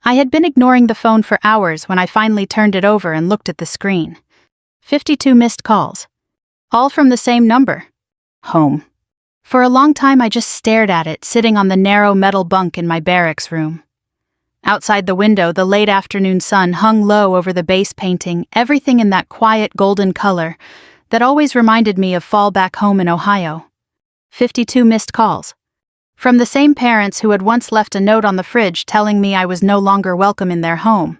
I had been ignoring the phone for hours when I finally turned it over and looked at the screen. 52 missed calls. All from the same number. Home. For a long time I just stared at it, sitting on the narrow metal bunk in my barracks room. Outside the window, the late afternoon sun hung low over the base painting, everything in that quiet golden color that always reminded me of fall back home in Ohio. 52 missed calls. From the same parents who had once left a note on the fridge telling me I was no longer welcome in their home.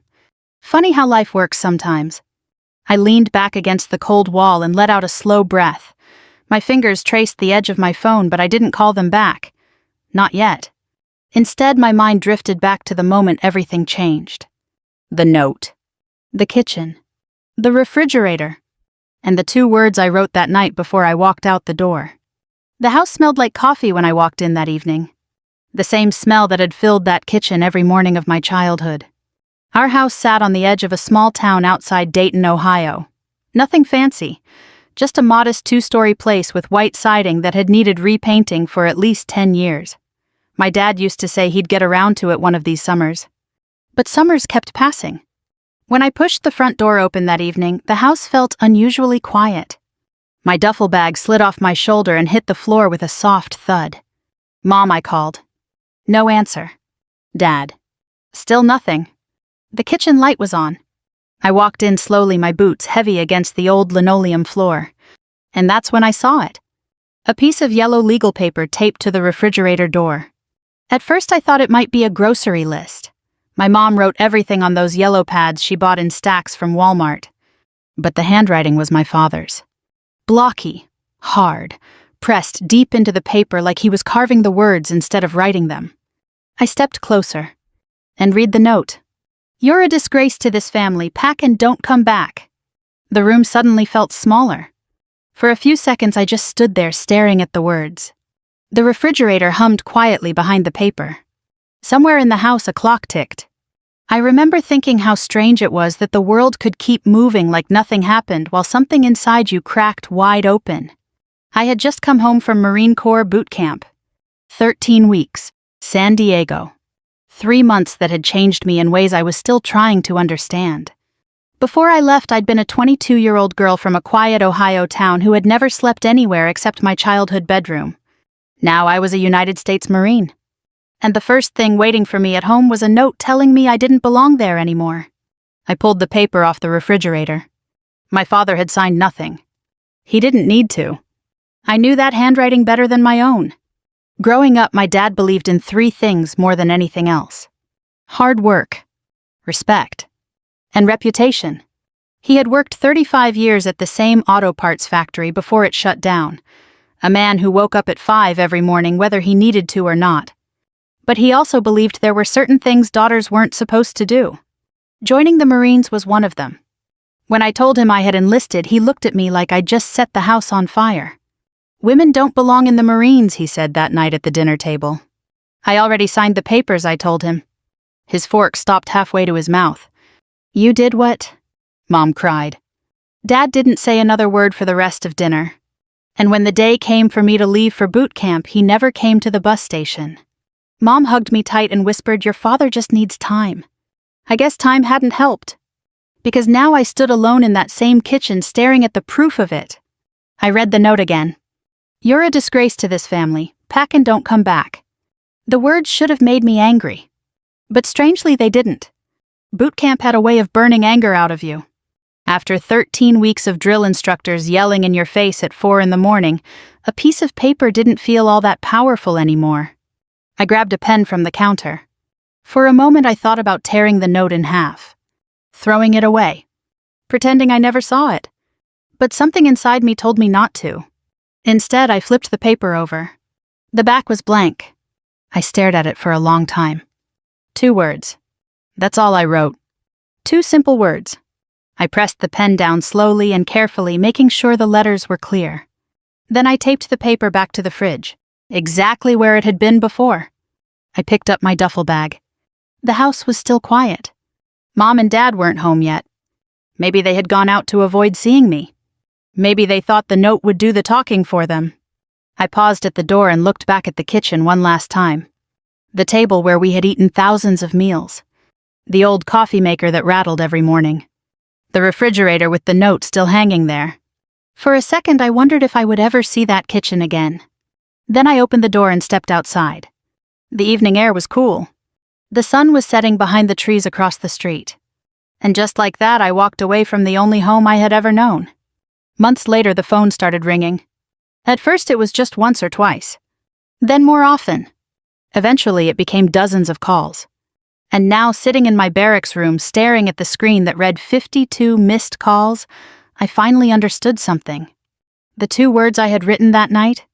Funny how life works sometimes. I leaned back against the cold wall and let out a slow breath. My fingers traced the edge of my phone, but I didn't call them back. Not yet. Instead, my mind drifted back to the moment everything changed. The note. The kitchen. The refrigerator. And the 2 words I wrote that night before I walked out the door. The house smelled like coffee when I walked in that evening. The same smell that had filled that kitchen every morning of my childhood. Our house sat on the edge of a small town outside Dayton, Ohio. Nothing fancy. Just a modest 2-story place with white siding that had needed repainting for at least 10 years. My dad used to say he'd get around to it one of these summers. But summers kept passing. When I pushed the front door open that evening, the house felt unusually quiet. My duffel bag slid off my shoulder and hit the floor with a soft thud. "Mom," I called. No answer. "Dad." Still nothing. The kitchen light was on. I walked in slowly, my boots heavy against the old linoleum floor. And that's when I saw it. A piece of yellow legal paper taped to the refrigerator door. At first I thought it might be a grocery list. My mom wrote everything on those yellow pads she bought in stacks from Walmart. But the handwriting was my father's. Blocky, hard, pressed deep into the paper like he was carving the words instead of writing them. I stepped closer. And read the note. "You're a disgrace to this family. Pack and don't come back." The room suddenly felt smaller. For a few seconds I just stood there staring at the words. The refrigerator hummed quietly behind the paper. Somewhere in the house a clock ticked. I remember thinking how strange it was that the world could keep moving like nothing happened while something inside you cracked wide open. I had just come home from Marine Corps boot camp. 13 weeks, San Diego. 3 months that had changed me in ways I was still trying to understand. Before I left, I'd been a 22-year-old girl from a quiet Ohio town who had never slept anywhere except my childhood bedroom. Now I was a United States Marine. And the first thing waiting for me at home was a note telling me I didn't belong there anymore. I pulled the paper off the refrigerator. My father had signed nothing. He didn't need to. I knew that handwriting better than my own. Growing up, my dad believed in 3 things more than anything else. Hard work, respect, and reputation. He had worked 35 years at the same auto parts factory before it shut down. A man who woke up at 5 every morning whether he needed to or not. But he also believed there were certain things daughters weren't supposed to do. Joining the Marines was one of them. When I told him I had enlisted, he looked at me like I'd just set the house on fire. "Women don't belong in the Marines," he said that night at the dinner table. "I already signed the papers," I told him. His fork stopped halfway to his mouth. "You did what?" Mom cried. Dad didn't say another word for the rest of dinner. And when the day came for me to leave for boot camp, he never came to the bus station. Mom hugged me tight and whispered, "Your father just needs time." I guess time hadn't helped. Because now I stood alone in that same kitchen staring at the proof of it. I read the note again. "You're a disgrace to this family. Pack and don't come back." The words should have made me angry. But strangely they didn't. Boot camp had a way of burning anger out of you. After 13 weeks of drill instructors yelling in your face at 4 in the morning, a piece of paper didn't feel all that powerful anymore. I grabbed a pen from the counter. For a moment I thought about tearing the note in half. Throwing it away. Pretending I never saw it. But something inside me told me not to. Instead, I flipped the paper over. The back was blank. I stared at it for a long time. 2 words. That's all I wrote. 2 simple words. I pressed the pen down slowly and carefully, making sure the letters were clear. Then I taped the paper back to the fridge, exactly where it had been before. I picked up my duffel bag. The house was still quiet. Mom and Dad weren't home yet. Maybe they had gone out to avoid seeing me. Maybe they thought the note would do the talking for them. I paused at the door and looked back at the kitchen one last time. The table where we had eaten thousands of meals. The old coffee maker that rattled every morning. The refrigerator with the note still hanging there. For a second I wondered if I would ever see that kitchen again. Then I opened the door and stepped outside. The evening air was cool. The sun was setting behind the trees across the street. And just like that, I walked away from the only home I had ever known. Months later, the phone started ringing. At first it was just once or twice. Then more often. Eventually it became dozens of calls. And now, sitting in my barracks room staring at the screen that read 52 missed calls, I finally understood something. The 2 words I had written that night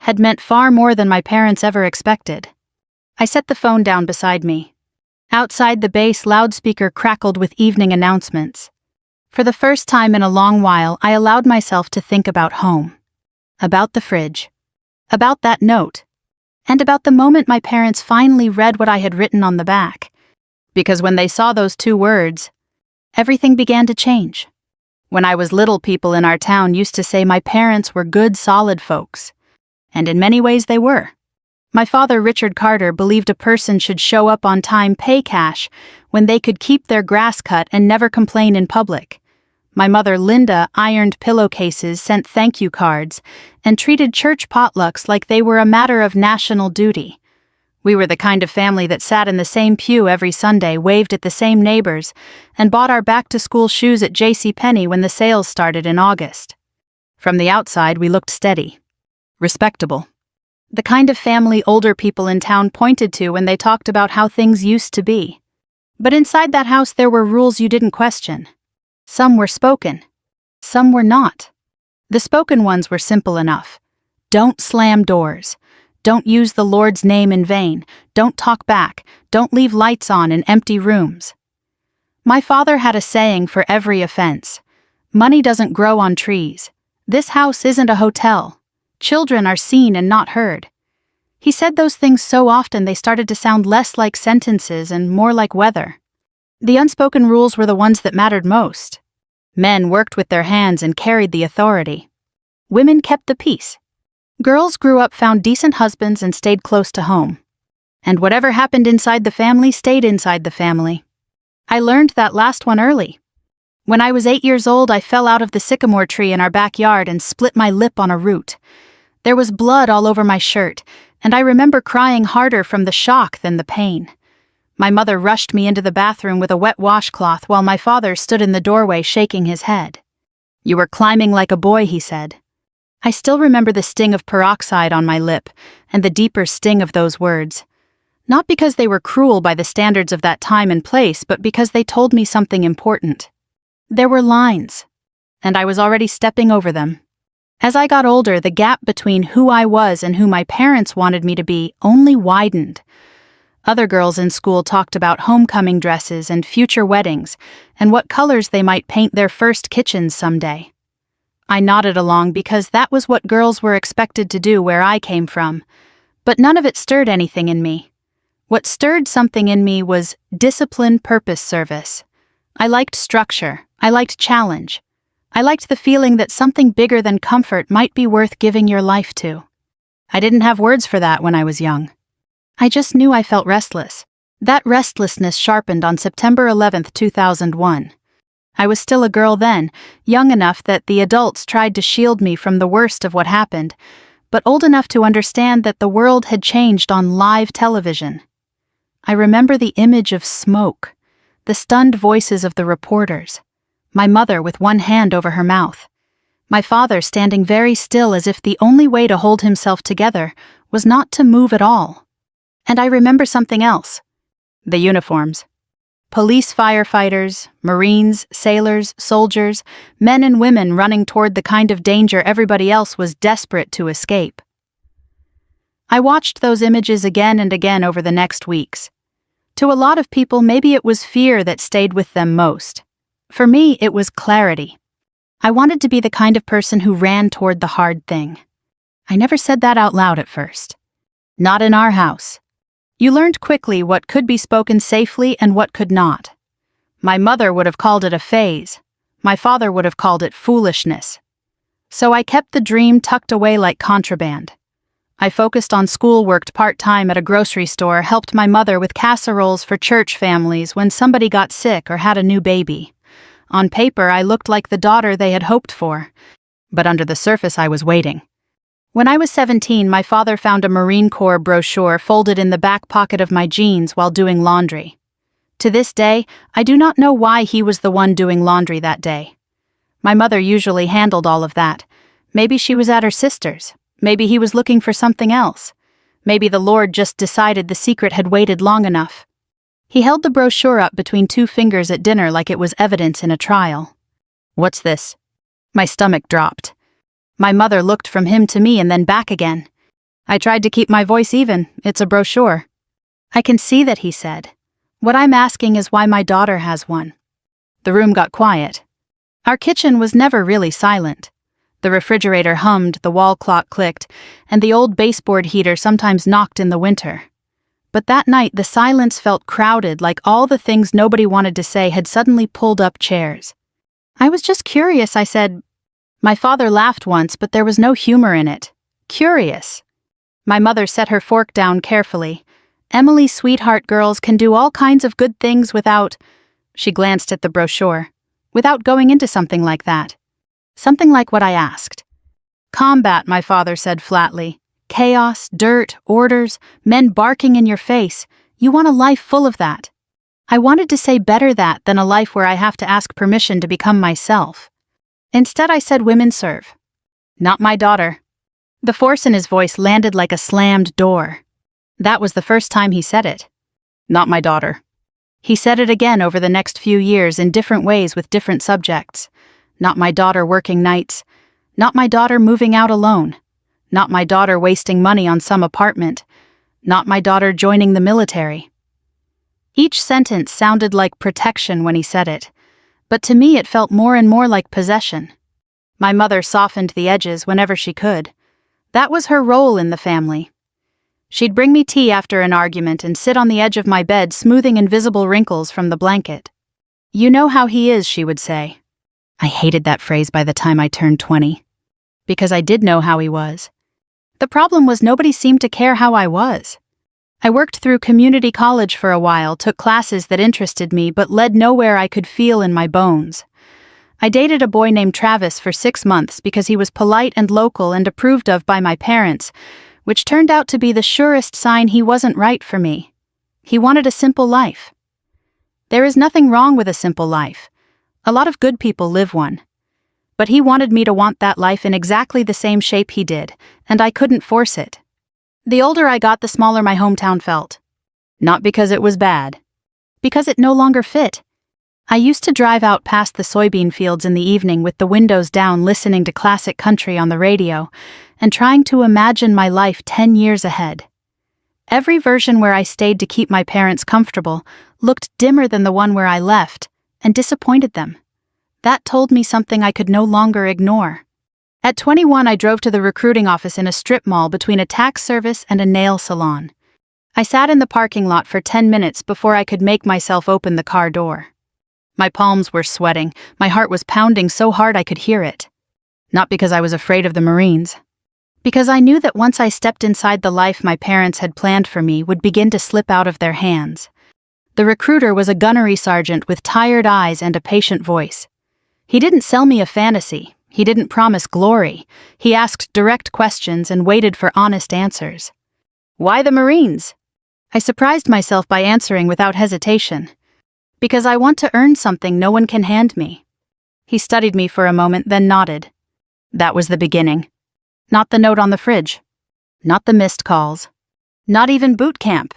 had meant far more than my parents ever expected. I set the phone down beside me. Outside, the bass loudspeaker crackled with evening announcements. For the first time in a long while, I allowed myself to think about home. About the fridge. About that note. And about the moment my parents finally read what I had written on the back. Because when they saw those 2 words, everything began to change. When I was little, people in our town used to say my parents were good, solid folks. And in many ways they were. My father, Richard Carter, believed a person should show up on time, pay cash, when they could keep their grass cut and never complain in public. My mother, Linda, ironed pillowcases, sent thank you cards, and treated church potlucks like they were a matter of national duty. We were the kind of family that sat in the same pew every Sunday, waved at the same neighbors, and bought our back-to-school shoes at JCPenney when the sales started in August. From the outside, we looked steady. Respectable. The kind of family older people in town pointed to when they talked about how things used to be. But inside that house there were rules you didn't question. Some were spoken. Some were not. The spoken ones were simple enough. Don't slam doors. Don't use the Lord's name in vain. Don't talk back. Don't leave lights on in empty rooms. My father had a saying for every offense. Money doesn't grow on trees. This house isn't a hotel. Children are seen and not heard. He said those things so often they started to sound less like sentences and more like weather. The unspoken rules were the ones that mattered most. Men worked with their hands and carried the authority. Women kept the peace. Girls grew up, found decent husbands, and stayed close to home. And whatever happened inside the family stayed inside the family. I learned that last one early. When I was 8 years old, I fell out of the sycamore tree in our backyard and split my lip on a root. There was blood all over my shirt, and I remember crying harder from the shock than the pain. My mother rushed me into the bathroom with a wet washcloth while my father stood in the doorway shaking his head. "You were climbing like a boy," he said. I still remember the sting of peroxide on my lip and the deeper sting of those words. Not because they were cruel by the standards of that time and place, but because they told me something important. There were lines, and I was already stepping over them. As I got older, the gap between who I was and who my parents wanted me to be only widened. Other girls in school talked about homecoming dresses and future weddings, and what colors they might paint their first kitchens someday. I nodded along because that was what girls were expected to do where I came from, but none of it stirred anything in me. What stirred something in me was discipline, purpose, service. I liked structure. I liked challenge. I liked the feeling that something bigger than comfort might be worth giving your life to. I didn't have words for that when I was young. I just knew I felt restless. That restlessness sharpened on September 11th, 2001. I was still a girl then, young enough that the adults tried to shield me from the worst of what happened, but old enough to understand that the world had changed on live television. I remember the image of smoke, the stunned voices of the reporters, my mother with one hand over her mouth, my father standing very still as if the only way to hold himself together was not to move at all. And I remember something else. The uniforms. Police, firefighters, Marines, sailors, soldiers, men and women running toward the kind of danger everybody else was desperate to escape. I watched those images again and again over the next weeks. To a lot of people, maybe it was fear that stayed with them most. For me, it was clarity. I wanted to be the kind of person who ran toward the hard thing. I never said that out loud at first. Not in our house. You learned quickly what could be spoken safely and what could not. My mother would have called it a phase. My father would have called it foolishness. So I kept the dream tucked away like contraband. I focused on school, worked part-time at a grocery store, helped my mother with casseroles for church families when somebody got sick or had a new baby. On paper, I looked like the daughter they had hoped for, but under the surface I was waiting. When I was 17, my father found a Marine Corps brochure folded in the back pocket of my jeans while doing laundry. To this day, I do not know why he was the one doing laundry that day. My mother usually handled all of that. Maybe she was at her sister's. Maybe he was looking for something else. Maybe the Lord just decided the secret had waited long enough. He held the brochure up between two fingers at dinner like it was evidence in a trial. "What's this?" My stomach dropped. My mother looked from him to me and then back again. I tried to keep my voice even. "It's a brochure." "I can see that," he said. "What I'm asking is why my daughter has one." The room got quiet. Our kitchen was never really silent. The refrigerator hummed, the wall clock clicked, and the old baseboard heater sometimes knocked in the winter. But that night the silence felt crowded, like all the things nobody wanted to say had suddenly pulled up chairs. "I was just curious," I said. My father laughed once, but there was no humor in it. Curious. My mother set her fork down carefully. "Emily, sweetheart, girls can do all kinds of good things without—" She glanced at the brochure. "Without going into something like that. Something like what I asked." "Combat," my father said flatly. "Chaos, dirt, orders, men barking in your face. You want a life full of that." I wanted to say better that than a life where I have to ask permission to become myself. Instead I said women serve. "Not my daughter." The force in his voice landed like a slammed door. That was the first time he said it. "Not my daughter." He said it again over the next few years in different ways with different subjects. Not my daughter working nights. Not my daughter moving out alone. Not my daughter wasting money on some apartment. Not my daughter joining the military. Each sentence sounded like protection when he said it, but to me it felt more and more like possession. My mother softened the edges whenever she could. That was her role in the family. She'd bring me tea after an argument and sit on the edge of my bed smoothing invisible wrinkles from the blanket. "You know how he is," she would say. I hated that phrase by the time I turned 20. Because I did know how he was. The problem was nobody seemed to care how I was. I worked through community college for a while, took classes that interested me but led nowhere I could feel in my bones. I dated a boy named Travis for 6 months because he was polite and local and approved of by my parents, which turned out to be the surest sign he wasn't right for me. He wanted a simple life. There is nothing wrong with a simple life. A lot of good people live one. But he wanted me to want that life in exactly the same shape he did, and I couldn't force it. The older I got, the smaller my hometown felt. Not because it was bad. Because it no longer fit. I used to drive out past the soybean fields in the evening with the windows down listening to classic country on the radio and trying to imagine my life 10 years ahead. Every version where I stayed to keep my parents comfortable looked dimmer than the one where I left and disappointed them. That told me something I could no longer ignore. At 21, I drove to the recruiting office in a strip mall between a tax service and a nail salon. I sat in the parking lot for 10 minutes before I could make myself open the car door. My palms were sweating, my heart was pounding so hard I could hear it. Not because I was afraid of the Marines. Because I knew that once I stepped inside, the life my parents had planned for me would begin to slip out of their hands. The recruiter was a gunnery sergeant with tired eyes and a patient voice. He didn't sell me a fantasy. He didn't promise glory. He asked direct questions and waited for honest answers. "Why the Marines?" I surprised myself by answering without hesitation. "Because I want to earn something no one can hand me." He studied me for a moment, then nodded. That was the beginning. Not the note on the fridge. Not the missed calls. Not even boot camp.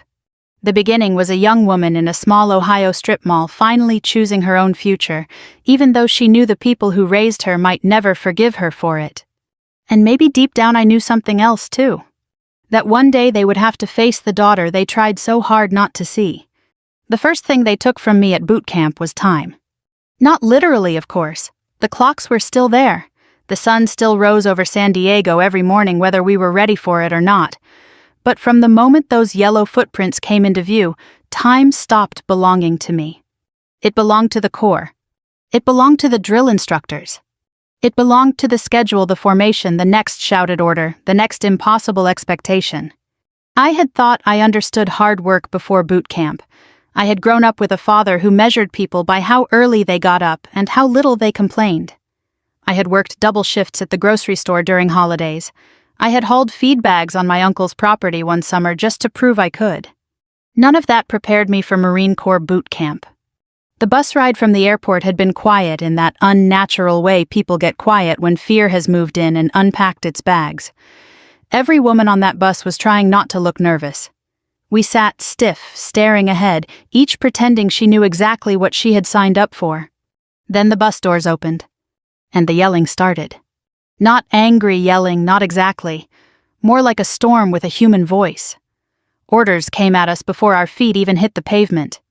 The beginning was a young woman in a small Ohio strip mall finally choosing her own future, even though she knew the people who raised her might never forgive her for it. And maybe deep down I knew something else too. That one day they would have to face the daughter they tried so hard not to see. The first thing they took from me at boot camp was time. Not literally, of course. The clocks were still there. The sun still rose over San Diego every morning whether we were ready for it or not. But from the moment those yellow footprints came into view, time stopped belonging to me. It belonged to the Corps. It belonged to the drill instructors. It belonged to the schedule, the formation, the next shouted order, the next impossible expectation. I had thought I understood hard work before boot camp. I had grown up with a father who measured people by how early they got up and how little they complained. I had worked double shifts at the grocery store during holidays. I had hauled feed bags on my uncle's property one summer just to prove I could. None of that prepared me for Marine Corps boot camp. The bus ride from the airport had been quiet in that unnatural way people get quiet when fear has moved in and unpacked its bags. Every woman on that bus was trying not to look nervous. We sat stiff, staring ahead, each pretending she knew exactly what she had signed up for. Then the bus doors opened, and the yelling started. Not angry yelling, not exactly. More like a storm with a human voice. Orders came at us before our feet even hit the pavement.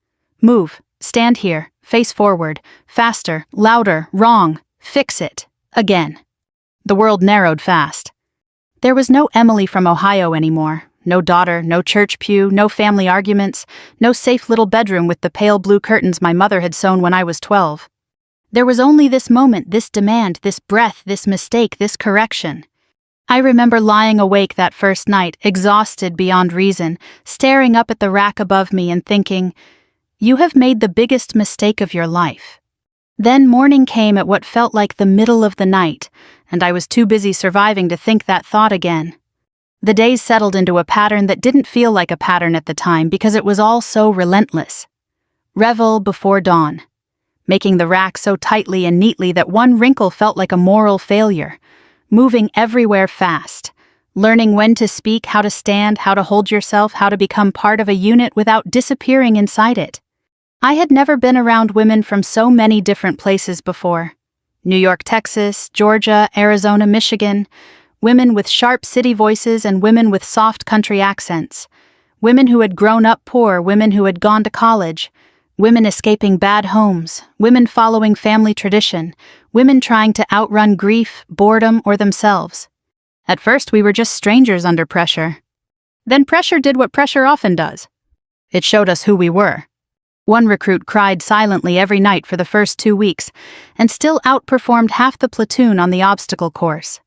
Move. Stand here, face forward, faster, louder, wrong, fix it, again. The world narrowed fast. There was no Emily from Ohio anymore, no daughter, no church pew, no family arguments, no safe little bedroom with the pale blue curtains my mother had sewn when I was 12. There was only this moment, this demand, this breath, this mistake, this correction. I remember lying awake that first night, exhausted beyond reason, staring up at the rack above me and thinking, "You have made the biggest mistake of your life." Then morning came at what felt like the middle of the night, and I was too busy surviving to think that thought again. The days settled into a pattern that didn't feel like a pattern at the time because it was all so relentless. Revel before dawn. Making the rack so tightly and neatly that one wrinkle felt like a moral failure. Moving everywhere fast. Learning when to speak, how to stand, how to hold yourself, how to become part of a unit without disappearing inside it. I had never been around women from so many different places before. New York, Texas, Georgia, Arizona, Michigan. Women with sharp city voices and women with soft country accents. Women who had grown up poor, women who had gone to college. Women escaping bad homes, women following family tradition, women trying to outrun grief, boredom, or themselves. At first we were just strangers under pressure. Then pressure did what pressure often does. It showed us who we were. One recruit cried silently every night for the first 2 weeks, and still outperformed half the platoon on the obstacle course.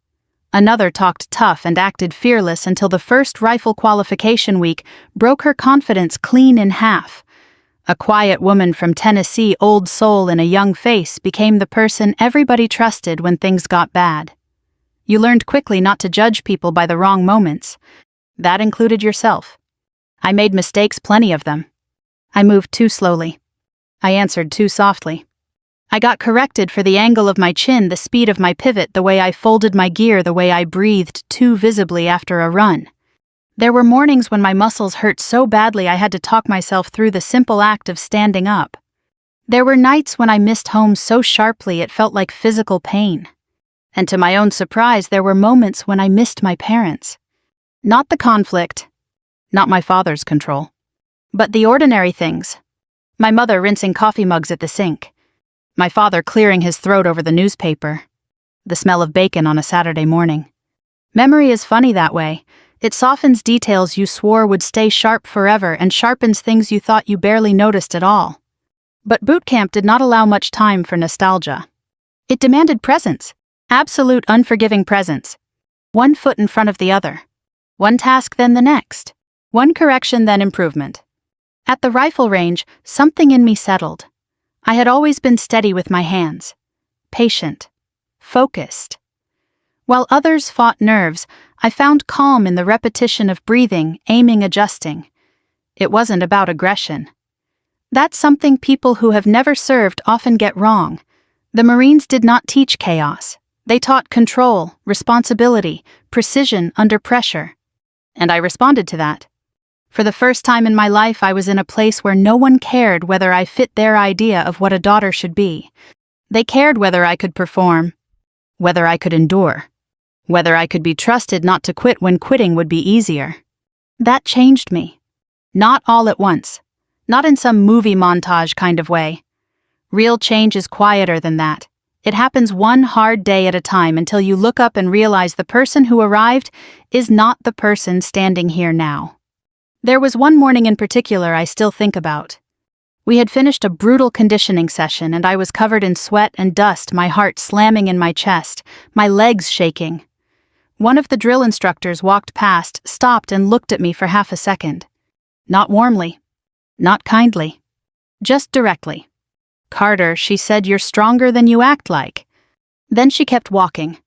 Another talked tough and acted fearless until the first rifle qualification week broke her confidence clean in half. A quiet woman from Tennessee, old soul in a young face, became the person everybody trusted when things got bad. You learned quickly not to judge people by the wrong moments. That included yourself. I made mistakes, plenty of them. I moved too slowly. I answered too softly. I got corrected for the angle of my chin, the speed of my pivot, the way I folded my gear, the way I breathed too visibly after a run. There were mornings when my muscles hurt so badly I had to talk myself through the simple act of standing up. There were nights when I missed home so sharply it felt like physical pain. And to my own surprise, there were moments when I missed my parents. Not the conflict, not my father's control, but the ordinary things. My mother rinsing coffee mugs at the sink. My father clearing his throat over the newspaper. The smell of bacon on a Saturday morning. Memory is funny that way. It softens details you swore would stay sharp forever and sharpens things you thought you barely noticed at all. But boot camp did not allow much time for nostalgia. It demanded presence. Absolute unforgiving presence. One foot in front of the other. One task then the next. One correction then improvement. At the rifle range, something in me settled. I had always been steady with my hands. Patient. Focused. While others fought nerves, I found calm in the repetition of breathing, aiming, adjusting. It wasn't about aggression. That's something people who have never served often get wrong. The Marines did not teach chaos. They taught control, responsibility, precision under pressure. And I responded to that. For the first time in my life, I was in a place where no one cared whether I fit their idea of what a daughter should be. They cared whether I could perform, whether I could endure, whether I could be trusted not to quit when quitting would be easier. That changed me. Not all at once. Not in some movie montage kind of way. Real change is quieter than that. It happens one hard day at a time until you look up and realize the person who arrived is not the person standing here now. There was one morning in particular I still think about. We had finished a brutal conditioning session and I was covered in sweat and dust, my heart slamming in my chest, my legs shaking. One of the drill instructors walked past, stopped and looked at me for half a second. Not warmly. Not kindly. Just directly. "Carter," she said, "you're stronger than you act like." Then she kept walking.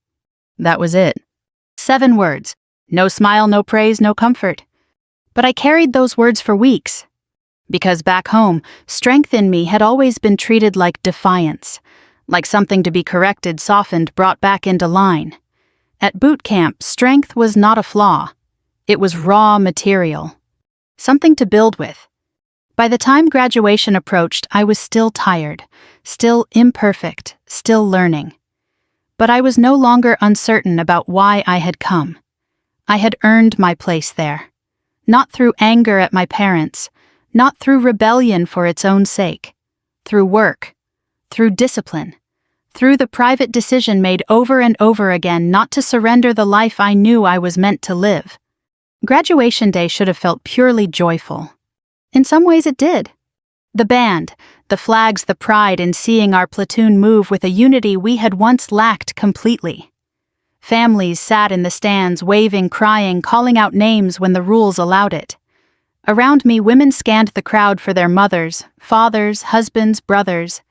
That was it. 7 words. No smile, no praise, no comfort. But I carried those words for weeks. Because back home, strength in me had always been treated like defiance, like something to be corrected, softened, brought back into line. At boot camp, strength was not a flaw. It was raw material. Something to build with. By the time graduation approached, I was still tired, still imperfect, still learning. But I was no longer uncertain about why I had come. I had earned my place there. Not through anger at my parents, not through rebellion for its own sake. Through work, through discipline, through the private decision made over and over again not to surrender the life I knew I was meant to live. Graduation day should have felt purely joyful. In some ways it did. The band, the flags, the pride in seeing our platoon move with a unity we had once lacked completely. Families sat in the stands, waving, crying, calling out names when the rules allowed it. Around me, women scanned the crowd for their mothers, fathers, husbands, brothers.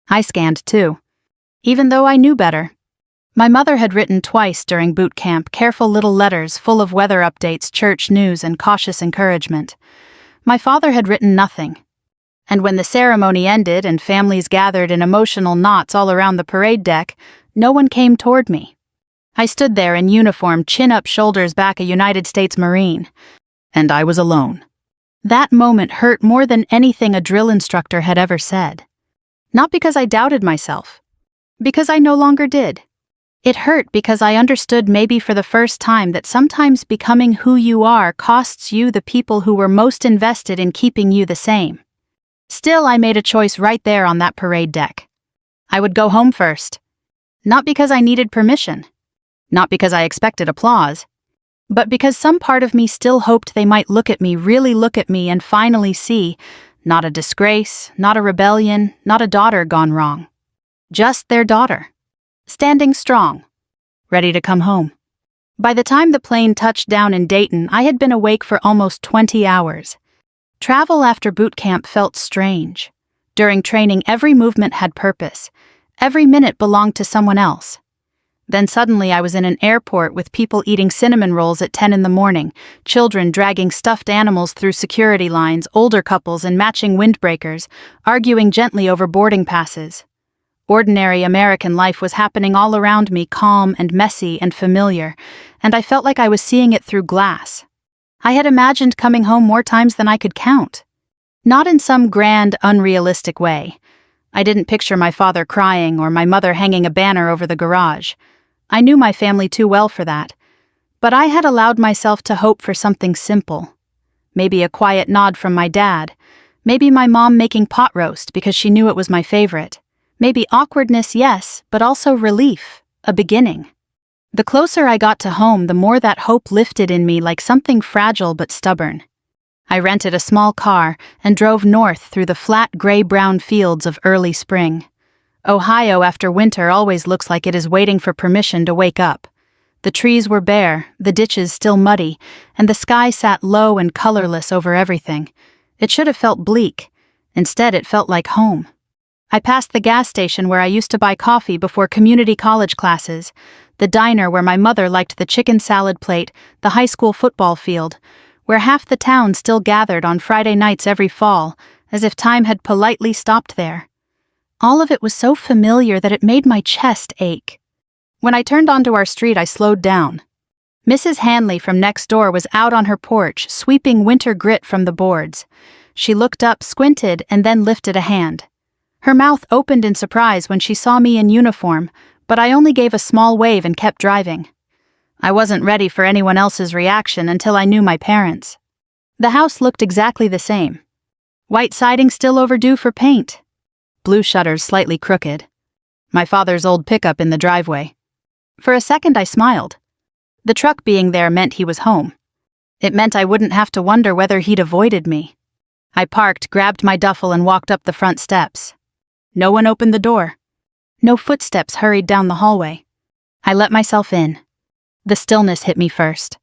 I scanned too, even though I knew better. My mother had written twice during boot camp, careful little letters full of weather updates, church news, and cautious encouragement. My father had written nothing. And when the ceremony ended and families gathered in emotional knots all around the parade deck, no one came toward me. I stood there in uniform, chin up, shoulders back, a United States Marine. And I was alone. That moment hurt more than anything a drill instructor had ever said. Not because I doubted myself. Because I no longer did. It hurt because I understood, maybe for the first time, that sometimes becoming who you are costs you the people who were most invested in keeping you the same. Still, I made a choice right there on that parade deck. I would go home first. Not because I needed permission. Not because I expected applause. But because some part of me still hoped they might look at me, really look at me, and finally see, not a disgrace, not a rebellion, not a daughter gone wrong. Just their daughter. Standing strong. Ready to come home. By the time the plane touched down in Dayton, I had been awake for almost 20 hours. Travel after boot camp felt strange. During training, every movement had purpose. Every minute belonged to someone else. Then suddenly I was in an airport with people eating cinnamon rolls at 10 in the morning, children dragging stuffed animals through security lines, older couples in matching windbreakers, arguing gently over boarding passes. Ordinary American life was happening all around me, calm and messy and familiar, and I felt like I was seeing it through glass. I had imagined coming home more times than I could count. Not in some grand, unrealistic way. I didn't picture my father crying or my mother hanging a banner over the garage. I knew my family too well for that. But I had allowed myself to hope for something simple. Maybe a quiet nod from my dad. Maybe my mom making pot roast because she knew it was my favorite. Maybe awkwardness, yes, but also relief, a beginning. The closer I got to home, the more that hope lifted in me like something fragile but stubborn. I rented a small car and drove north through the flat gray-brown fields of early spring. Ohio after winter always looks like it is waiting for permission to wake up. The trees were bare, the ditches still muddy, and the sky sat low and colorless over everything. It should have felt bleak. Instead, it felt like home. I passed the gas station where I used to buy coffee before community college classes, the diner where my mother liked the chicken salad plate, the high school football field, where half the town still gathered on Friday nights every fall, as if time had politely stopped there. All of it was so familiar that it made my chest ache. When I turned onto our street, I slowed down. Mrs. Hanley from next door was out on her porch, sweeping winter grit from the boards. She looked up, squinted, and then lifted a hand. Her mouth opened in surprise when she saw me in uniform, but I only gave a small wave and kept driving. I wasn't ready for anyone else's reaction until I knew my parents. The house looked exactly the same. White siding still overdue for paint. Blue shutters slightly crooked. My father's old pickup in the driveway. For a second I smiled. The truck being there meant he was home. It meant I wouldn't have to wonder whether he'd avoided me. I parked, grabbed my duffel, and walked up the front steps. No one opened the door. No footsteps hurried down the hallway. I let myself in. The stillness hit me first.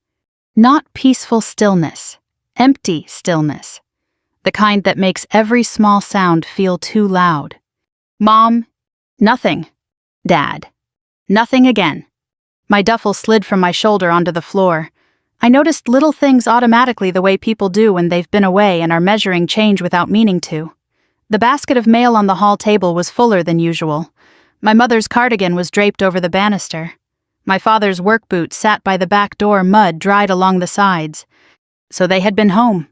Not peaceful stillness, empty stillness. The kind that makes every small sound feel too loud. Mom, nothing. Dad, nothing again. My duffel slid from my shoulder onto the floor. I noticed little things automatically the way people do when they've been away and are measuring change without meaning to. The basket of mail on the hall table was fuller than usual. My mother's cardigan was draped over the banister. My father's work boots sat by the back door, mud dried along the sides. So they had been home.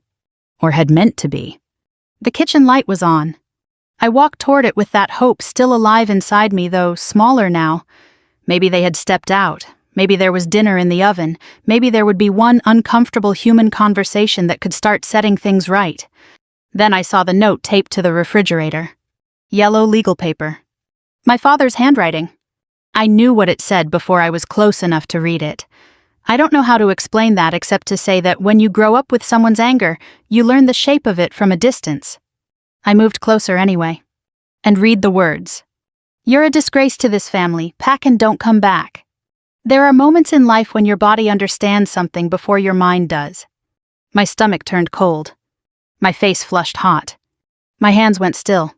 Or had meant to be. The kitchen light was on. I walked toward it with that hope still alive inside me, though smaller now. Maybe they had stepped out. Maybe there was dinner in the oven. Maybe there would be one uncomfortable human conversation that could start setting things right. Then I saw the note taped to the refrigerator. Yellow legal paper. My father's handwriting. I knew what it said before I was close enough to read it. I don't know how to explain that except to say that when you grow up with someone's anger, you learn the shape of it from a distance. I moved closer anyway. And read the words. You're a disgrace to this family. Pack and don't come back. There are moments in life when your body understands something before your mind does. My stomach turned cold. My face flushed hot. My hands went still.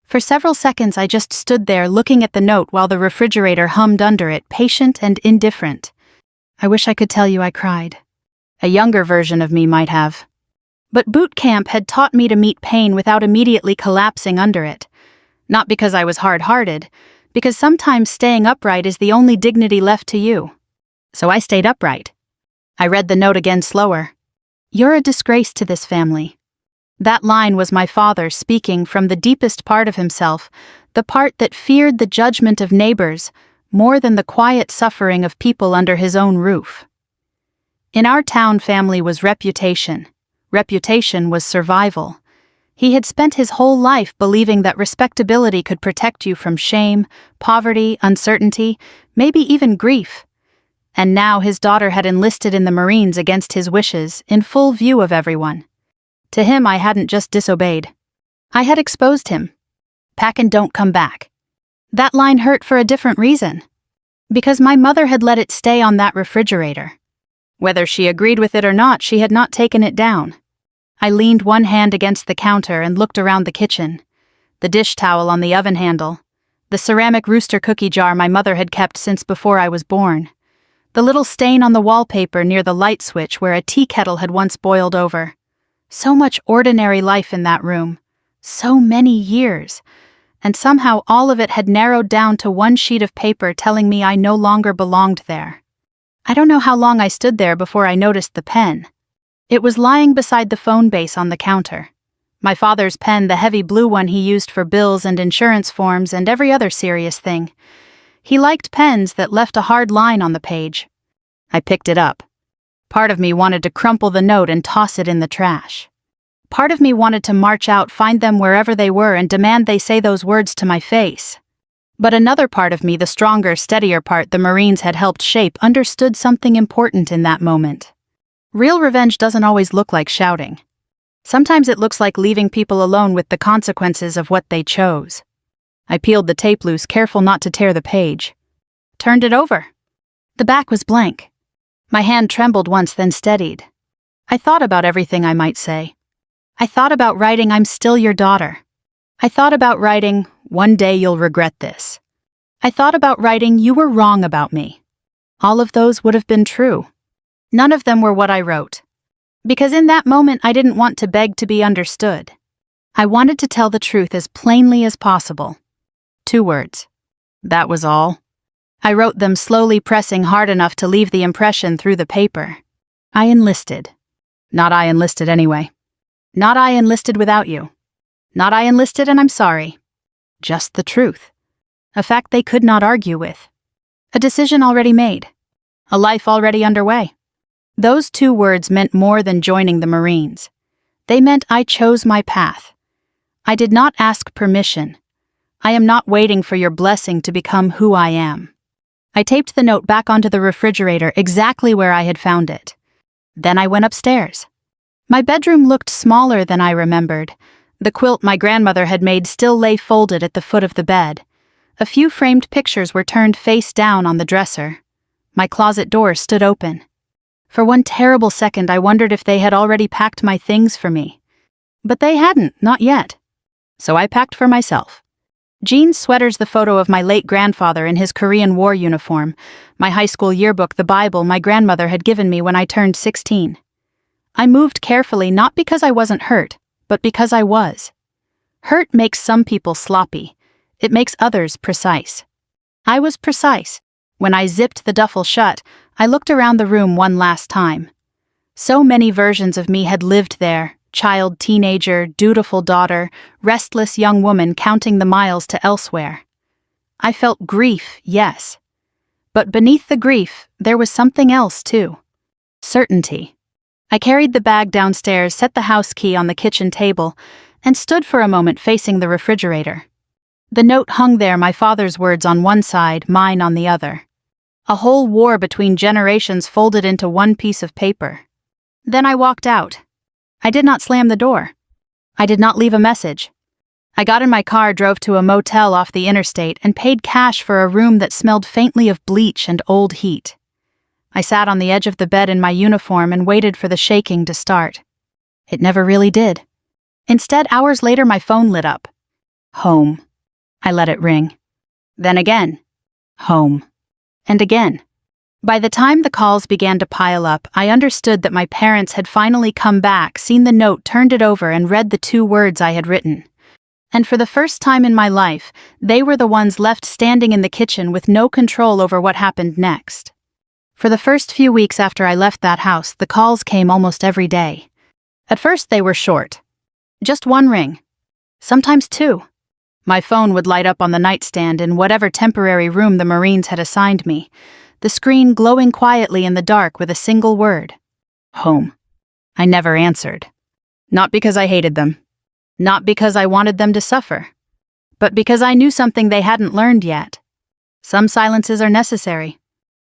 For several seconds I just stood there looking at the note while the refrigerator hummed under it, patient and indifferent. I wish I could tell you I cried. A younger version of me might have. But boot camp had taught me to meet pain without immediately collapsing under it. Not because I was hard-hearted, because sometimes staying upright is the only dignity left to you. So I stayed upright. I read the note again slower. You're a disgrace to this family. That line was my father speaking from the deepest part of himself, the part that feared the judgment of neighbors more than the quiet suffering of people under his own roof. In our town, family was reputation. Reputation was survival. He had spent his whole life believing that respectability could protect you from shame, poverty, uncertainty, maybe even grief. And now his daughter had enlisted in the Marines against his wishes, in full view of everyone. To him, I hadn't just disobeyed. I had exposed him. Pack and don't come back. That line hurt for a different reason. Because my mother had let it stay on that refrigerator. Whether she agreed with it or not, she had not taken it down. I leaned one hand against the counter and looked around the kitchen. The dish towel on the oven handle. The ceramic rooster cookie jar my mother had kept since before I was born. The little stain on the wallpaper near the light switch where a tea kettle had once boiled over. So much ordinary life in that room. So many years. And somehow all of it had narrowed down to one sheet of paper telling me I no longer belonged there. I don't know how long I stood there before I noticed the pen. It was lying beside the phone base on the counter. My father's pen, the heavy blue one he used for bills and insurance forms and every other serious thing. He liked pens that left a hard line on the page. I picked it up. Part of me wanted to crumple the note and toss it in the trash. Part of me wanted to march out, find them wherever they were, and demand they say those words to my face. But another part of me, the stronger, steadier part the Marines had helped shape, understood something important in that moment. Real revenge doesn't always look like shouting. Sometimes it looks like leaving people alone with the consequences of what they chose. I peeled the tape loose, careful not to tear the page. Turned it over. The back was blank. My hand trembled once, then steadied. I thought about everything I might say. I thought about writing, "I'm still your daughter." I thought about writing, "One day you'll regret this." I thought about writing, "You were wrong about me." All of those would have been true. None of them were what I wrote. Because in that moment I didn't want to beg to be understood. I wanted to tell the truth as plainly as possible. 2 words. That was all. I wrote them slowly, pressing hard enough to leave the impression through the paper. I enlisted. Not I enlisted anyway. Not I enlisted without you. Not I enlisted and I'm sorry. Just the truth. A fact they could not argue with. A decision already made. A life already underway. Those 2 words meant more than joining the Marines. They meant I chose my path. I did not ask permission. I am not waiting for your blessing to become who I am. I taped the note back onto the refrigerator exactly where I had found it. Then I went upstairs. My bedroom looked smaller than I remembered. The quilt my grandmother had made still lay folded at the foot of the bed. A few framed pictures were turned face down on the dresser. My closet door stood open. For one terrible second I wondered if they had already packed my things for me. But they hadn't, not yet. So I packed for myself. Jeans, sweaters, the photo of my late grandfather in his Korean War uniform, my high school yearbook, the Bible my grandmother had given me when I turned 16. I moved carefully not because I wasn't hurt, but because I was. Hurt makes some people sloppy. It makes others precise. I was precise. When I zipped the duffel shut, I looked around the room one last time. So many versions of me had lived there. Child, teenager, dutiful daughter, restless young woman counting the miles to elsewhere. I felt grief, yes. But beneath the grief, there was something else too. Certainty. I carried the bag downstairs, set the house key on the kitchen table, and stood for a moment facing the refrigerator. The note hung there, my father's words on one side, mine on the other. A whole war between generations folded into one piece of paper. Then I walked out. I did not slam the door. I did not leave a message. I got in my car, drove to a motel off the interstate, and paid cash for a room that smelled faintly of bleach and old heat. I sat on the edge of the bed in my uniform and waited for the shaking to start. It never really did. Instead, hours later, my phone lit up. Home. I let it ring. Then again. Home. And again. By the time the calls began to pile up, I understood that my parents had finally come back, seen the note, turned it over, and read the 2 words I had written. And for the first time in my life, they were the ones left standing in the kitchen with no control over what happened next. For the first few weeks after I left that house, the calls came almost every day. At first they were short. Just 1 ring. Sometimes 2. My phone would light up on the nightstand in whatever temporary room the Marines had assigned me, the screen glowing quietly in the dark with a single word. Home. I never answered. Not because I hated them. Not because I wanted them to suffer. But because I knew something they hadn't learned yet. Some silences are necessary.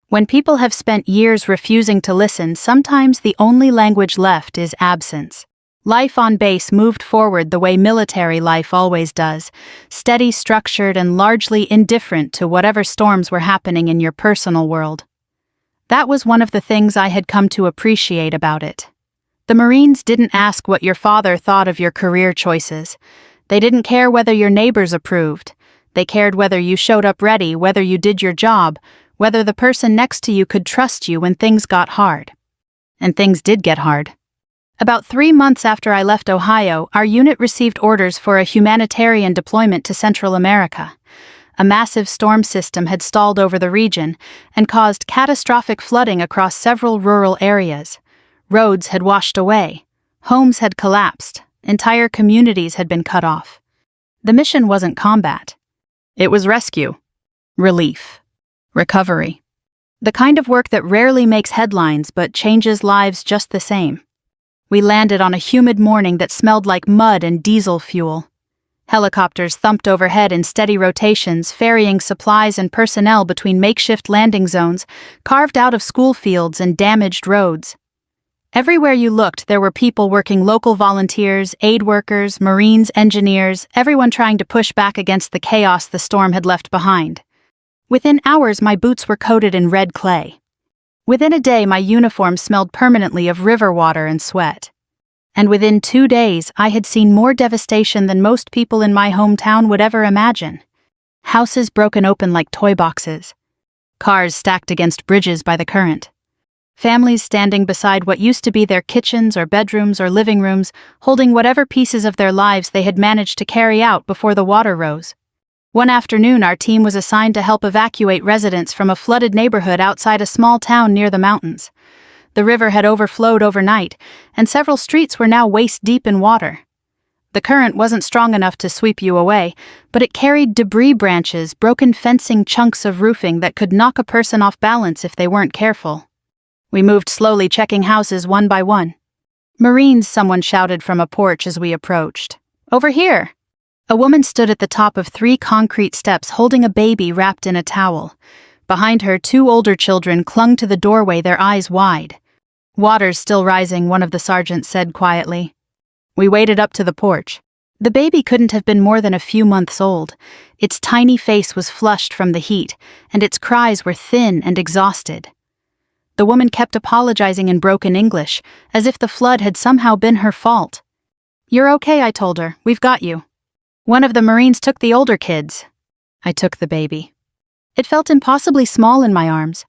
When people have spent years refusing to listen, sometimes the only language left is absence. Life on base moved forward the way military life always does, steady, structured, and largely indifferent to whatever storms were happening in your personal world. That was one of the things I had come to appreciate about it. The Marines didn't ask what your father thought of your career choices. They didn't care whether your neighbors approved. They cared whether you showed up ready, whether you did your job, whether the person next to you could trust you when things got hard. And things did get hard. About 3 months after I left Ohio, our unit received orders for a humanitarian deployment to Central America. A massive storm system had stalled over the region and caused catastrophic flooding across several rural areas. Roads had washed away. Homes had collapsed. Entire communities had been cut off. The mission wasn't combat. It was rescue, relief, recovery. The kind of work that rarely makes headlines but changes lives just the same. We landed on a humid morning that smelled like mud and diesel fuel. Helicopters thumped overhead in steady rotations, ferrying supplies and personnel between makeshift landing zones, carved out of school fields and damaged roads. Everywhere you looked, there were people working, local volunteers, aid workers, Marines, engineers, everyone trying to push back against the chaos the storm had left behind. Within hours, my boots were coated in red clay. Within a day, my uniform smelled permanently of river water and sweat. And within 2 days, I had seen more devastation than most people in my hometown would ever imagine. Houses broken open like toy boxes. Cars stacked against bridges by the current. Families standing beside what used to be their kitchens or bedrooms or living rooms, holding whatever pieces of their lives they had managed to carry out before the water rose. One afternoon, our team was assigned to help evacuate residents from a flooded neighborhood outside a small town near the mountains. The river had overflowed overnight, and several streets were now waist-deep in water. The current wasn't strong enough to sweep you away, but it carried debris, branches, broken fencing, chunks of roofing that could knock a person off balance if they weren't careful. We moved slowly, checking houses one by one. "Marines," someone shouted from a porch as we approached. "Over here!" A woman stood at the top of 3 concrete steps holding a baby wrapped in a towel. Behind her, 2 older children clung to the doorway, their eyes wide. "Water's still rising," one of the sergeants said quietly. We waded up to the porch. The baby couldn't have been more than a few months old. Its tiny face was flushed from the heat, and its cries were thin and exhausted. The woman kept apologizing in broken English, as if the flood had somehow been her fault. "You're okay," I told her. "We've got you." "One of the Marines took the older kids." I took the baby. It felt impossibly small in my arms.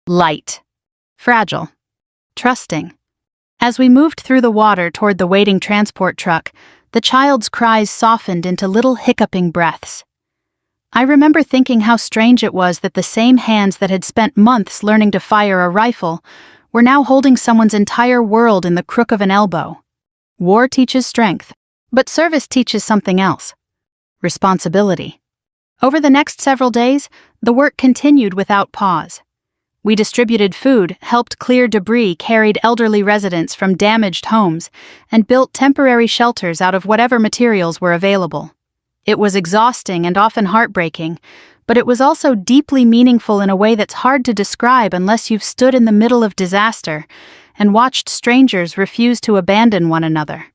Light. Fragile. Trusting. As we moved through the water toward the waiting transport truck, the child's cries softened into little hiccuping breaths. I remember thinking how strange it was that the same hands that had spent months learning to fire a rifle were now holding someone's entire world in the crook of an elbow. War teaches strength, but service teaches something else. Responsibility. Over the next several days, the work continued without pause. We distributed food, helped clear debris, carried elderly residents from damaged homes, and built temporary shelters out of whatever materials were available. It was exhausting and often heartbreaking, but it was also deeply meaningful in a way that's hard to describe unless you've stood in the middle of disaster and watched strangers refuse to abandon one another.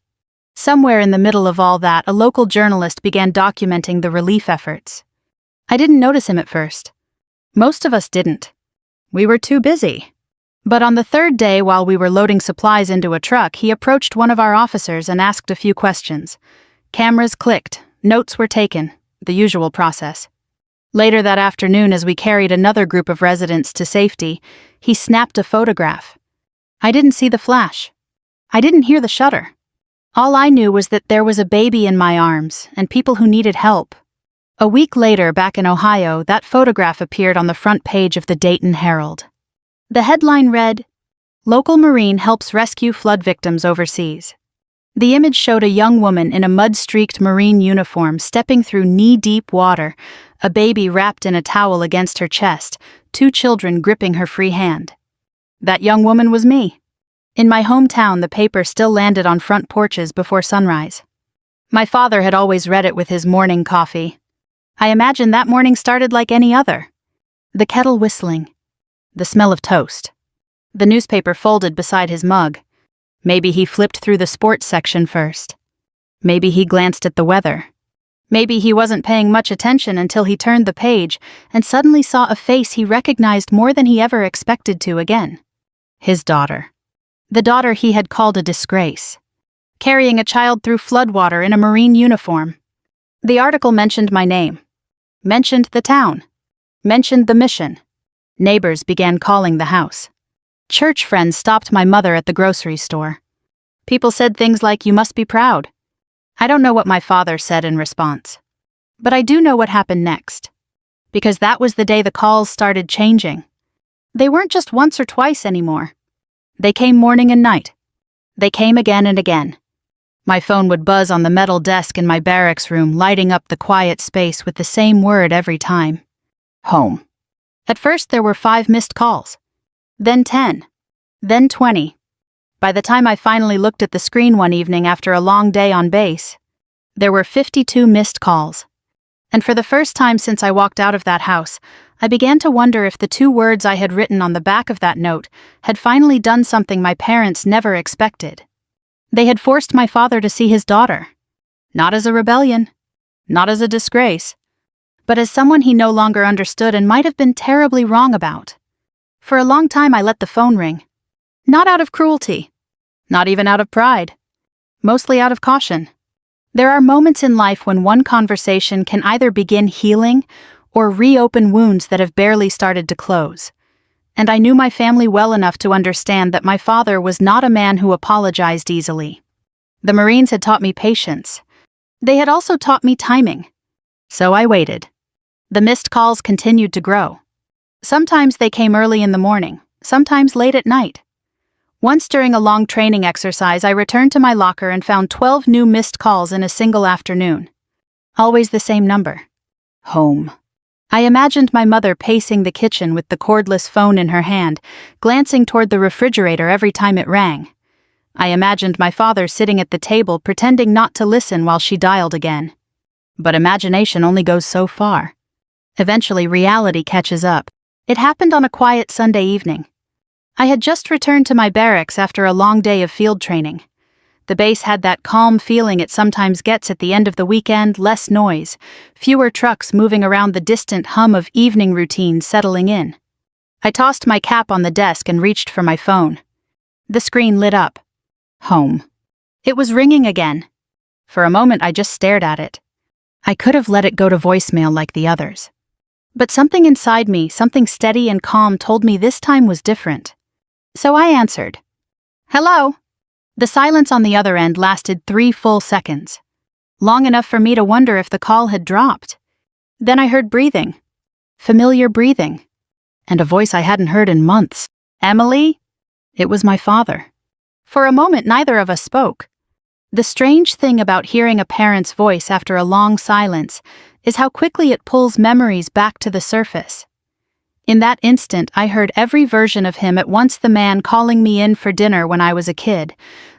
Somewhere in the middle of all that, a local journalist began documenting the relief efforts. I didn't notice him at first. Most of us didn't. We were too busy. But on the third day, while we were loading supplies into a truck, he approached one of our officers and asked a few questions. Cameras clicked, notes were taken, the usual process. Later that afternoon, as we carried another group of residents to safety, he snapped a photograph. I didn't see the flash. I didn't hear the shudder. All I knew was that there was a baby in my arms and people who needed help. A week later, back in Ohio, that photograph appeared on the front page of the Dayton Herald. The headline read, "Local Marine Helps Rescue Flood Victims Overseas." The image showed a young woman in a mud-streaked Marine uniform stepping through knee-deep water, a baby wrapped in a towel against her chest, 2 children gripping her free hand. That young woman was me. In my hometown, the paper still landed on front porches before sunrise. My father had always read it with his morning coffee. I imagine that morning started like any other. The kettle whistling. The smell of toast. The newspaper folded beside his mug. Maybe he flipped through the sports section first. Maybe he glanced at the weather. Maybe he wasn't paying much attention until he turned the page and suddenly saw a face he recognized more than he ever expected to again. His daughter. The daughter he had called a disgrace. Carrying a child through floodwater in a Marine uniform. The article mentioned my name. Mentioned the town. Mentioned the mission. Neighbors began calling the house. Church friends stopped my mother at the grocery store. People said things like, "You must be proud." I don't know what my father said in response. But I do know what happened next. Because that was the day the calls started changing. They weren't just once or twice anymore. They came morning and night. They came again and again. My phone would buzz on the metal desk in my barracks room, lighting up the quiet space with the same word every time. Home. At first there were 5 missed calls. Then 10. Then 20. By the time I finally looked at the screen one evening after a long day on base, there were 52 missed calls. And for the first time since I walked out of that house, I began to wonder if the 2 words I had written on the back of that note had finally done something my parents never expected. They had forced my father to see his daughter. Not as a rebellion, not as a disgrace, but as someone he no longer understood and might have been terribly wrong about. For a long time I let the phone ring. Not out of cruelty, not even out of pride, mostly out of caution. There are moments in life when one conversation can either begin healing or reopen wounds that have barely started to close. And I knew my family well enough to understand that my father was not a man who apologized easily. The Marines had taught me patience. They had also taught me timing. So I waited. The missed calls continued to grow. Sometimes they came early in the morning, sometimes late at night. Once during a long training exercise, I returned to my locker and found 12 new missed calls in a single afternoon. Always the same number. Home. I imagined my mother pacing the kitchen with the cordless phone in her hand, glancing toward the refrigerator every time it rang. I imagined my father sitting at the table pretending not to listen while she dialed again. But imagination only goes so far. Eventually, reality catches up. It happened on a quiet Sunday evening. I had just returned to my barracks after a long day of field training. The base had that calm feeling it sometimes gets at the end of the weekend, less noise, fewer trucks moving around, the distant hum of evening routine settling in. I tossed my cap on the desk and reached for my phone. The screen lit up. Home. It was ringing again. For a moment I just stared at it. I could have let it go to voicemail like the others. But something inside me, something steady and calm, told me this time was different. So I answered. Hello? The silence on the other end lasted 3 full seconds. Long enough for me to wonder if the call had dropped. Then I heard breathing. Familiar breathing. And a voice I hadn't heard in months. Emily? It was my father. For a moment neither of us spoke. The strange thing about hearing a parent's voice after a long silence is how quickly it pulls memories back to the surface. In that instant, I heard every version of him at once: the man calling me in for dinner when I was a kid,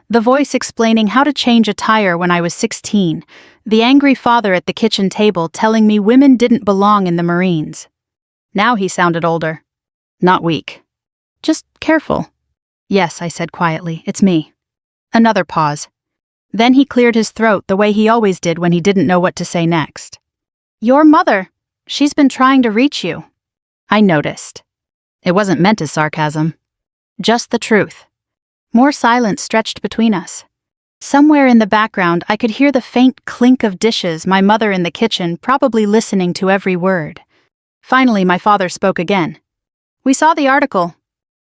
the voice explaining how to change a tire when I was 16, the angry father at the kitchen table telling me women didn't belong in the Marines. Now he sounded older. Not weak. Just careful. Yes, I said quietly, it's me. Another pause. Then he cleared his throat the way he always did when he didn't know what to say next. Your mother. She's been trying to reach you. I noticed. It wasn't meant as sarcasm. Just the truth. More silence stretched between us. Somewhere in the background I could hear the faint clink of dishes, my mother in the kitchen probably listening to every word. Finally my father spoke again. We saw the article.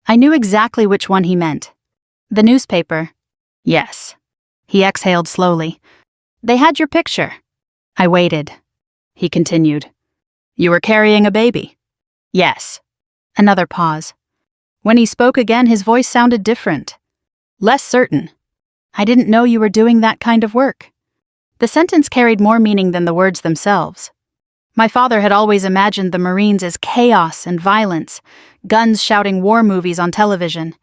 I knew exactly which one he meant. The newspaper. Yes. He exhaled slowly. They had your picture. I waited. He continued. You were carrying a baby. Yes. Another pause. When he spoke again, his voice sounded different. Less certain. I didn't know you were doing that kind of work. The sentence carried more meaning than the words themselves. My father had always imagined the Marines as chaos and violence, guns shouting war movies on television.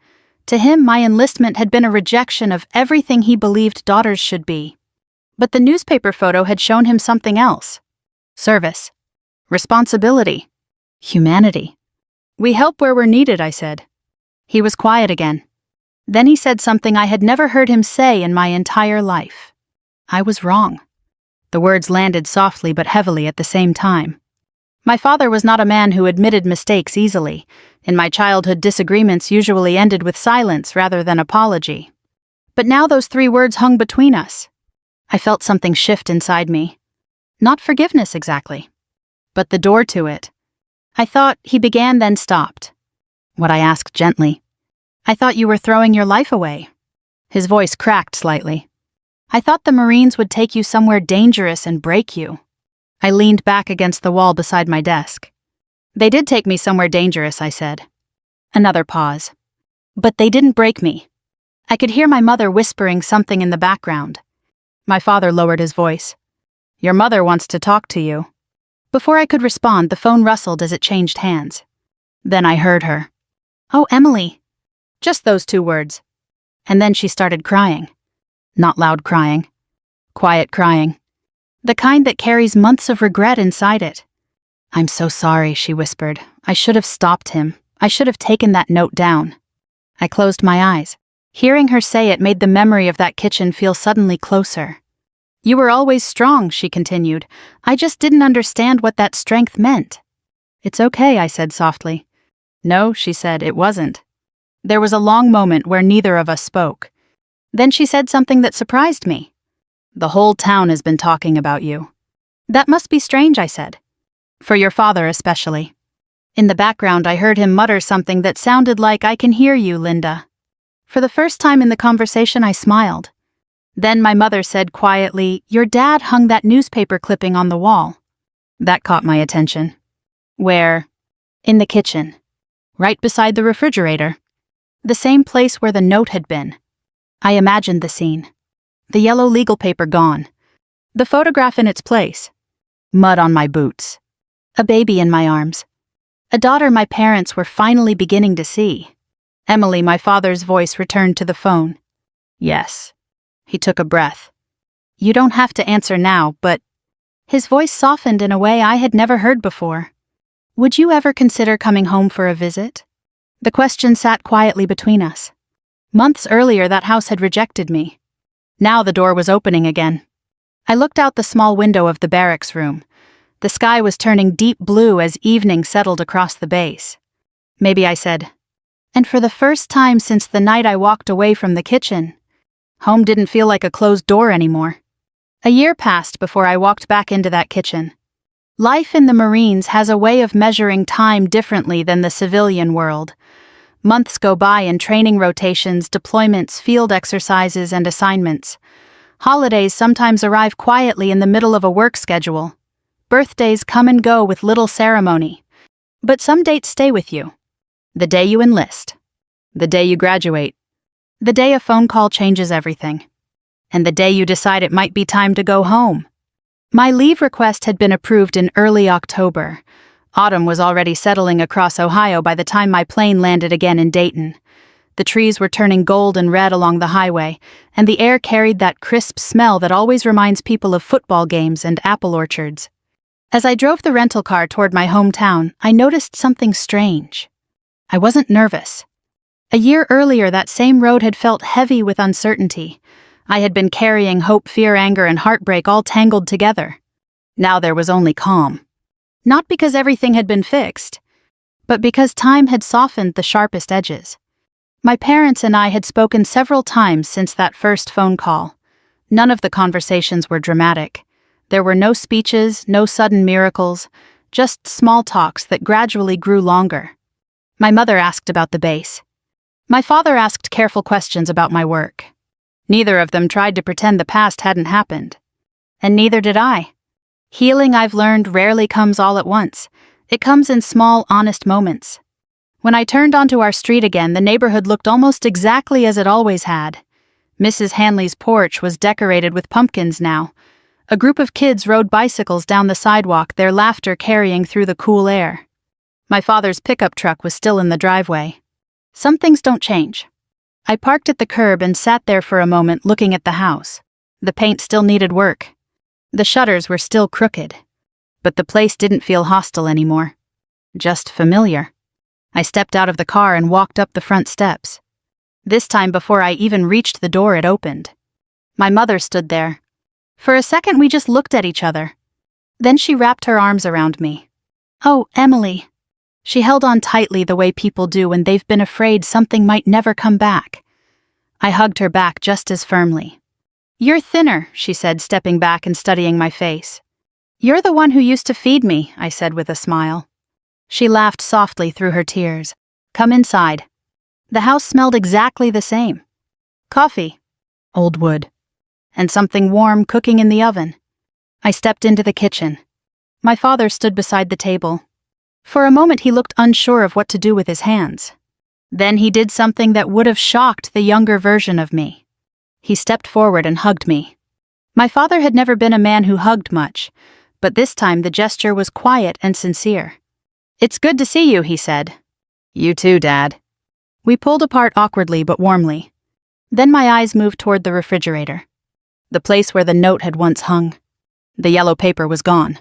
To him, my enlistment had been a rejection of everything he believed daughters should be. But the newspaper photo had shown him something else. Service. Responsibility. Humanity. We help where we're needed, I said. He was quiet again. Then he said something I had never heard him say in my entire life. I was wrong. The words landed softly but heavily at the same time. My father was not a man who admitted mistakes easily. In my childhood, disagreements usually ended with silence rather than apology. But now those 3 words hung between us. I felt something shift inside me. Not forgiveness exactly, but the door to it. I thought he began, then stopped. What I asked gently. I thought you were throwing your life away. His voice cracked slightly. I thought the Marines would take you somewhere dangerous and break you. I leaned back against the wall beside my desk. They did take me somewhere dangerous, I said. Another pause. But they didn't break me. I could hear my mother whispering something in the background. My father lowered his voice. Your mother wants to talk to you. Before I could respond, the phone rustled as it changed hands. Then I heard her. Oh, Emily. Just those 2 words. And then she started crying. Not loud crying. Quiet crying. The kind that carries months of regret inside it. I'm so sorry, she whispered. I should have stopped him. I should have taken that note down. I closed my eyes. Hearing her say it made the memory of that kitchen feel suddenly closer. You were always strong, she continued. I just didn't understand what that strength meant. It's okay, I said softly. No, she said, it wasn't. There was a long moment where neither of us spoke. Then she said something that surprised me. The whole town has been talking about you. That must be strange, I said. For your father especially. In the background, I heard him mutter something that sounded like, I can hear you, Linda. For the first time in the conversation, I smiled. Then my mother said quietly, your dad hung that newspaper clipping on the wall. That caught my attention. Where? In the kitchen. Right beside the refrigerator. The same place where the note had been. I imagined the scene. The yellow legal paper gone. The photograph in its place. Mud on my boots. A baby in my arms. A daughter my parents were finally beginning to see. Emily, my father's voice returned to the phone. Yes. He took a breath. You don't have to answer now, but... His voice softened in a way I had never heard before. Would you ever consider coming home for a visit? The question sat quietly between us. Months earlier, that house had rejected me. Now the door was opening again. I looked out the small window of the barracks room. The sky was turning deep blue as evening settled across the base. Maybe I said, and for the first time since the night I walked away from the kitchen, home didn't feel like a closed door anymore. A year passed before I walked back into that kitchen. Life in the Marines has a way of measuring time differently than the civilian world. Months go by in training rotations, deployments, field exercises, and assignments. Holidays sometimes arrive quietly in the middle of a work schedule. Birthdays come and go with little ceremony. But some dates stay with you. The day you enlist. The day you graduate. The day a phone call changes everything. And the day you decide it might be time to go home. My leave request had been approved in early October. Autumn was already settling across Ohio by the time my plane landed again in Dayton. The trees were turning gold and red along the highway, and the air carried that crisp smell that always reminds people of football games and apple orchards. As I drove the rental car toward my hometown, I noticed something strange. I wasn't nervous. A year earlier, that same road had felt heavy with uncertainty. I had been carrying hope, fear, anger, and heartbreak all tangled together. Now there was only calm. Not because everything had been fixed, but because time had softened the sharpest edges. My parents and I had spoken several times since that first phone call. None of the conversations were dramatic. There were no speeches, no sudden miracles, just small talks that gradually grew longer. My mother asked about the base. My father asked careful questions about my work. Neither of them tried to pretend the past hadn't happened. And neither did I. Healing, I've learned, rarely comes all at once. It comes in small, honest moments. When I turned onto our street again, the neighborhood looked almost exactly as it always had. Mrs. Hanley's porch was decorated with pumpkins now. A group of kids rode bicycles down the sidewalk, their laughter carrying through the cool air. My father's pickup truck was still in the driveway. Some things don't change. I parked at the curb and sat there for a moment looking at the house. The paint still needed work. The shutters were still crooked. But the place didn't feel hostile anymore. Just familiar. I stepped out of the car and walked up the front steps. This time, before I even reached the door, it opened. My mother stood there. For a second, we just looked at each other. Then she wrapped her arms around me. "Oh, Emily." She held on tightly the way people do when they've been afraid something might never come back. I hugged her back just as firmly. "You're thinner," she said, stepping back and studying my face. "You're the one who used to feed me," I said with a smile. She laughed softly through her tears. "Come inside." The house smelled exactly the same. Coffee, old wood, and something warm cooking in the oven. I stepped into the kitchen. My father stood beside the table. For a moment he looked unsure of what to do with his hands. Then he did something that would have shocked the younger version of me. He stepped forward and hugged me. My father had never been a man who hugged much, but this time the gesture was quiet and sincere. "It's good to see you," he said. "You too, Dad." We pulled apart awkwardly but warmly. Then my eyes moved toward the refrigerator. The place where the note had once hung. The yellow paper was gone.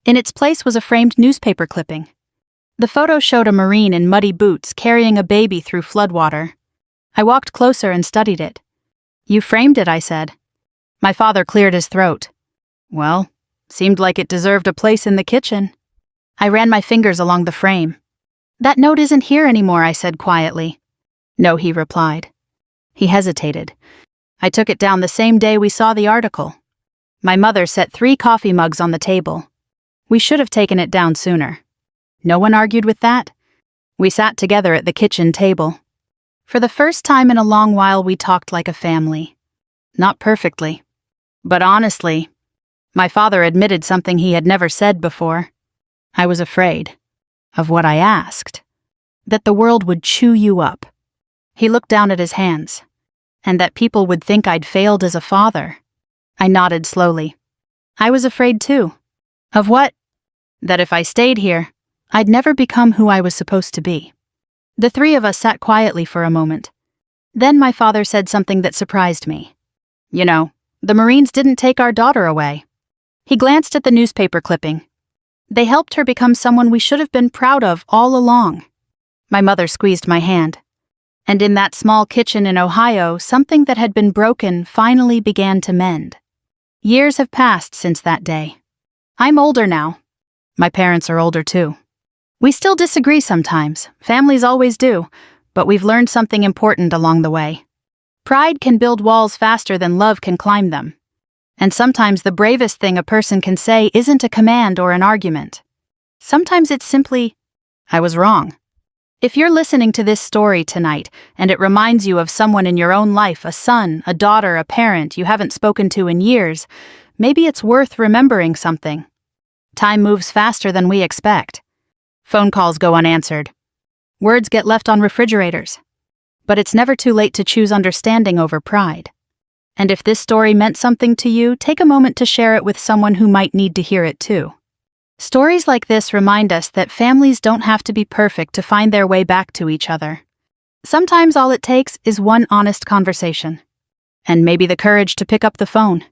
In its place was a framed newspaper clipping. The photo showed a Marine in muddy boots carrying a baby through floodwater. I walked closer and studied it. "You framed it," I said. My father cleared his throat. "Well, seemed like it deserved a place in the kitchen." I ran my fingers along the frame. "That note isn't here anymore," I said quietly. "No," he replied. He hesitated. "I took it down the same day we saw the article." My mother set 3 coffee mugs on the table. "We should have taken it down sooner." No one argued with that. We sat together at the kitchen table. For the first time in a long while, we talked like a family. Not perfectly, but honestly. My father admitted something he had never said before. I was afraid of what I asked. That the world would chew you up. He looked down at his hands. And that people would think I'd failed as a father. I nodded slowly. I was afraid too. Of what? That if I stayed here, I'd never become who I was supposed to be. The 3 of us sat quietly for a moment. Then my father said something that surprised me. "You know, the Marines didn't take our daughter away." He glanced at the newspaper clipping. "They helped her become someone we should have been proud of all along." My mother squeezed my hand. And in that small kitchen in Ohio, something that had been broken finally began to mend. Years have passed since that day. I'm older now. My parents are older too. We still disagree sometimes, families always do, but we've learned something important along the way. Pride can build walls faster than love can climb them. And sometimes the bravest thing a person can say isn't a command or an argument. Sometimes it's simply, I was wrong. If you're listening to this story tonight and it reminds you of someone in your own life, a son, a daughter, a parent you haven't spoken to in years, maybe it's worth remembering something. Time moves faster than we expect. Phone calls go unanswered. Words get left on refrigerators. But it's never too late to choose understanding over pride. And if this story meant something to you, take a moment to share it with someone who might need to hear it too. Stories like this remind us that families don't have to be perfect to find their way back to each other. Sometimes all it takes is one honest conversation. And maybe the courage to pick up the phone.